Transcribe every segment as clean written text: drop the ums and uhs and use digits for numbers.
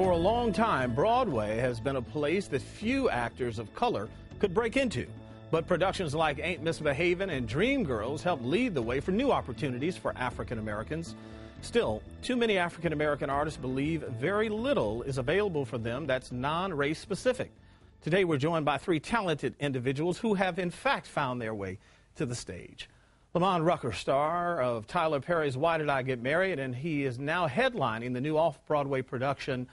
For a long time, Broadway has been a place that few actors of color could break into. But productions like Ain't Misbehavin' and Dreamgirls helped lead the way for new opportunities for African Americans. Still, too many African American artists believe very little is available for them that's non-race specific. Today, we're joined by three talented individuals who have, in fact, found their way to the stage. Lamont Rucker, star of Tyler Perry's Why Did I Get Married, and he is now headlining the new off-Broadway production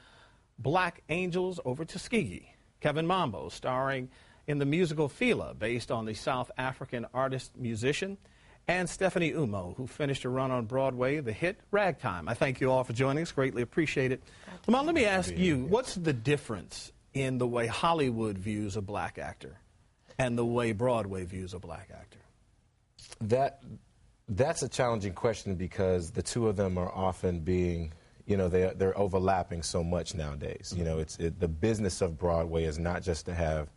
Black Angels Over Tuskegee. Kevin Mambo, starring in the musical Fela, based on the South African artist-musician, and Stephanie Umo, who finished a run on Broadway, the hit Ragtime. I thank you all for joining us. Greatly appreciate it. Lamont, let me ask you, what's the difference in the way Hollywood views a black actor and the way Broadway views a black actor? That's a challenging question because the two of them are often being, they're overlapping so much nowadays. The business of Broadway is not just to have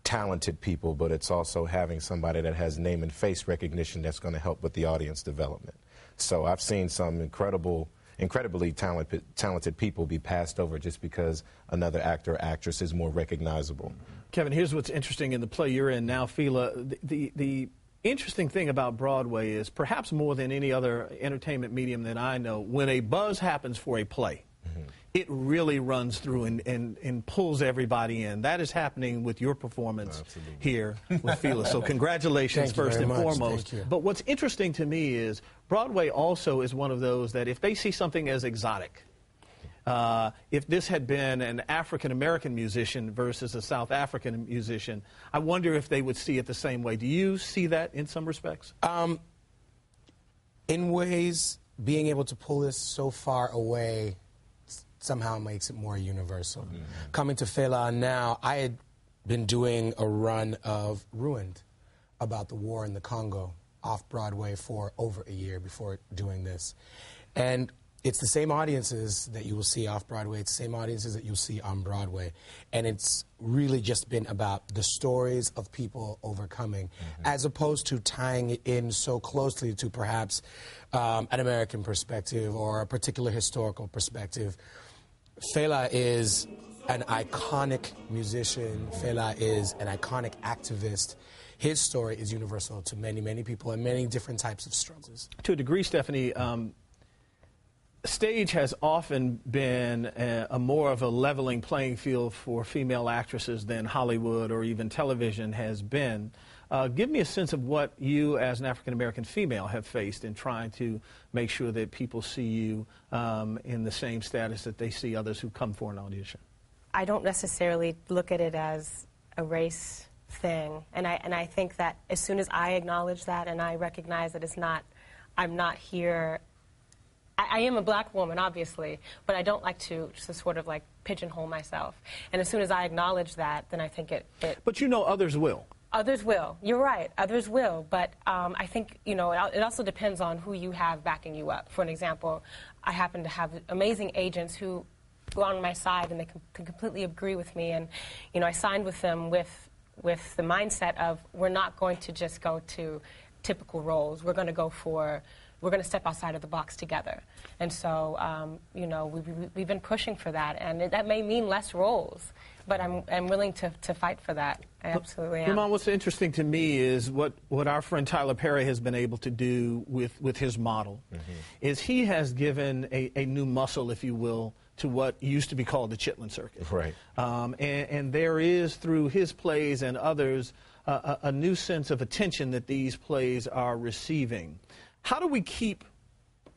talented people, but it's also having somebody that has name and face recognition that's going to help with the audience development. So I've seen some incredibly talented people be passed over just because another actor or actress is more recognizable. Kevin, here's what's interesting in the play you're in now, Fela. The interesting thing about Broadway is, perhaps more than any other entertainment medium that I know, when a buzz happens for a play, it really runs through and pulls everybody in. That is happening with your performance here with Fela. So congratulations first and foremost. But what's interesting to me is Broadway also is one of those that if they see something as exotic, if this had been an African-American musician versus a South African musician, I wonder if they would see it the same way. Do you see that in some respects? In ways, being able to pull this so far away somehow makes it more universal. Coming to Fela now, I had been doing a run of Ruined, about the war in the Congo, off Broadway for over a year before doing this. And it's the same audiences that you will see off Broadway, it's the same audiences that you'll see on Broadway. And it's really just been about the stories of people overcoming, as opposed to tying it in so closely to perhaps an American perspective or a particular historical perspective. Fela is an iconic musician. Fela is an iconic activist. His story is universal to many, many people and many different types of struggles. To a degree, Stephanie, stage has often been a more of a leveling playing field for female actresses than Hollywood or even television has been. Give me a sense of what you, as an African-American female, have faced in trying to make sure that people see you in the same status that they see others who come for an audition. I don't necessarily look at it as a race thing, and I think that as soon as I acknowledge that and I recognize that I'm not here. I am a black woman, obviously, but I don't like to sort of like pigeonhole myself. And as soon as I acknowledge that, then I think it. But you know others will. Others will. You're right. Others will. But I think, it also depends on who you have backing you up. For an example, I happen to have amazing agents who go on my side and they can completely agree with me. And, I signed with them with the mindset of we're not going to just go to typical roles. We're going to step outside of the box together. And so, we've been pushing for that. And that may mean less roles, but I'm willing to fight for that. I absolutely am. Lamont, what's interesting to me is what our friend Tyler Perry has been able to do with his model is he has given a new muscle, if you will, to what used to be called the Chitlin Circuit. Right. And there is, through his plays and others, a new sense of attention that these plays are receiving. How do we keep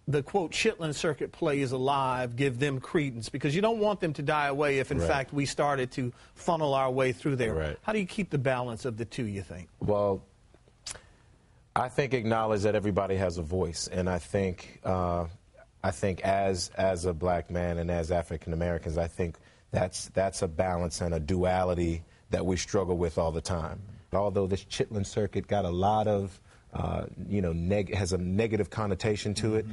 the, quote, Chitlin Circuit plays alive, give them credence? Because you don't want them to die away if, in fact, we started to funnel our way through there. Right. How do you keep the balance of the two, you think? Well, I think acknowledge that everybody has a voice. And I think as a black man and as African Americans, I think that's a balance and a duality that we struggle with all the time. Although this Chitlin Circuit got a lot of has a negative connotation to it.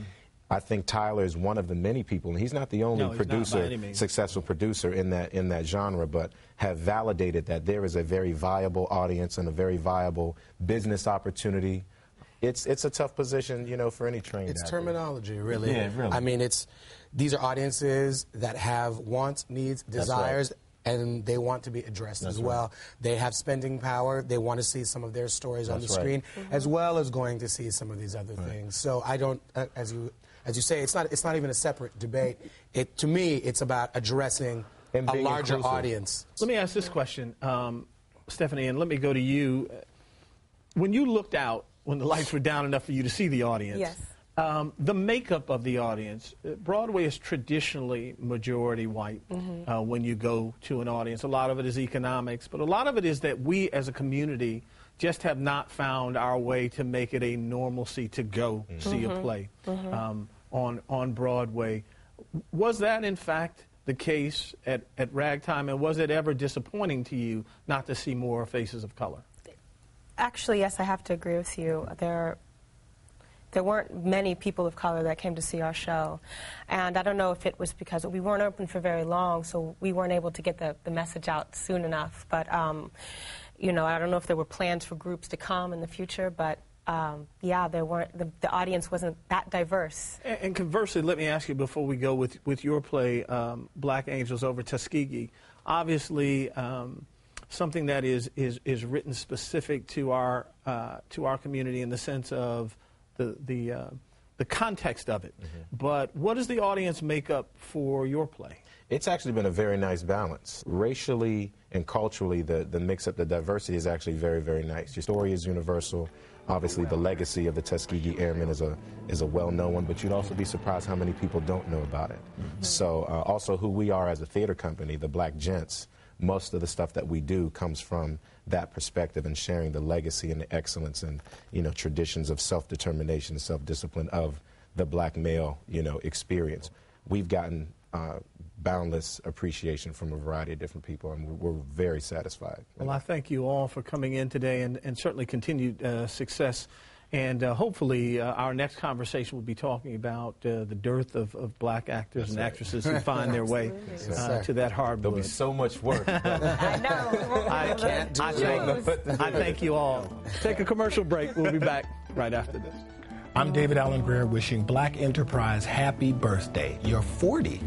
I think Tyler is one of the many people, and he's not the only successful producer in that genre, but have validated that there is a very viable audience and a very viable business opportunity it's a tough position, you know, for any trained It's actor. terminology, really. Yeah, really. I mean, these are audiences that have wants, needs, desires, and they want to be addressed as well. They have spending power. They want to see some of their stories on the screen, as well as going to see some of these other things. So I don't, as you say, it's not even a separate debate. To me, it's about addressing a larger audience. Let me ask this question, Stephanie, and let me go to you. When you looked out, when the lights were down enough for you to see the audience, yes. The makeup of the audience, Broadway is traditionally majority white when you go to an audience. A lot of it is economics, but a lot of it is that we as a community just have not found our way to make it a normalcy to go see a play on Broadway. Was that, in fact, the case at Ragtime, and was it ever disappointing to you not to see more faces of color? Actually, yes, I have to agree with you. There weren't many people of color that came to see our show. And I don't know if it was because we weren't open for very long, so we weren't able to get the message out soon enough. But, you know, I don't know if there were plans for groups to come in the future, but, yeah, there weren't, the audience wasn't that diverse. And conversely, let me ask you before we go with your play, Black Angels over Tuskegee. Obviously, something that is written specific to our community in the sense of the context of it. But what does the audience make up for your play? It's actually been a very nice balance. Racially and culturally, the mix-up, the diversity is actually very, very nice. Your story is universal. Obviously, the legacy of the Tuskegee Airmen is a well-known one, but you'd also be surprised how many people don't know about it. So also who we are as a theater company, the Black Gents, most of the stuff that we do comes from that perspective and sharing the legacy and the excellence and, you know, traditions of self-determination, self-discipline of the black male, you know, experience. We've gotten boundless appreciation from a variety of different people, and we're very satisfied. Well, I thank you all for coming in today, and certainly continued success. And hopefully our next conversation will be talking about the dearth of black actors and actresses who find their way to that hardwood. There'll be so much work. I know. I can't do it. I thank you all. Take a commercial break. We'll be back right after this. I'm David Allen Greer, wishing Black Enterprise happy birthday. You're 40.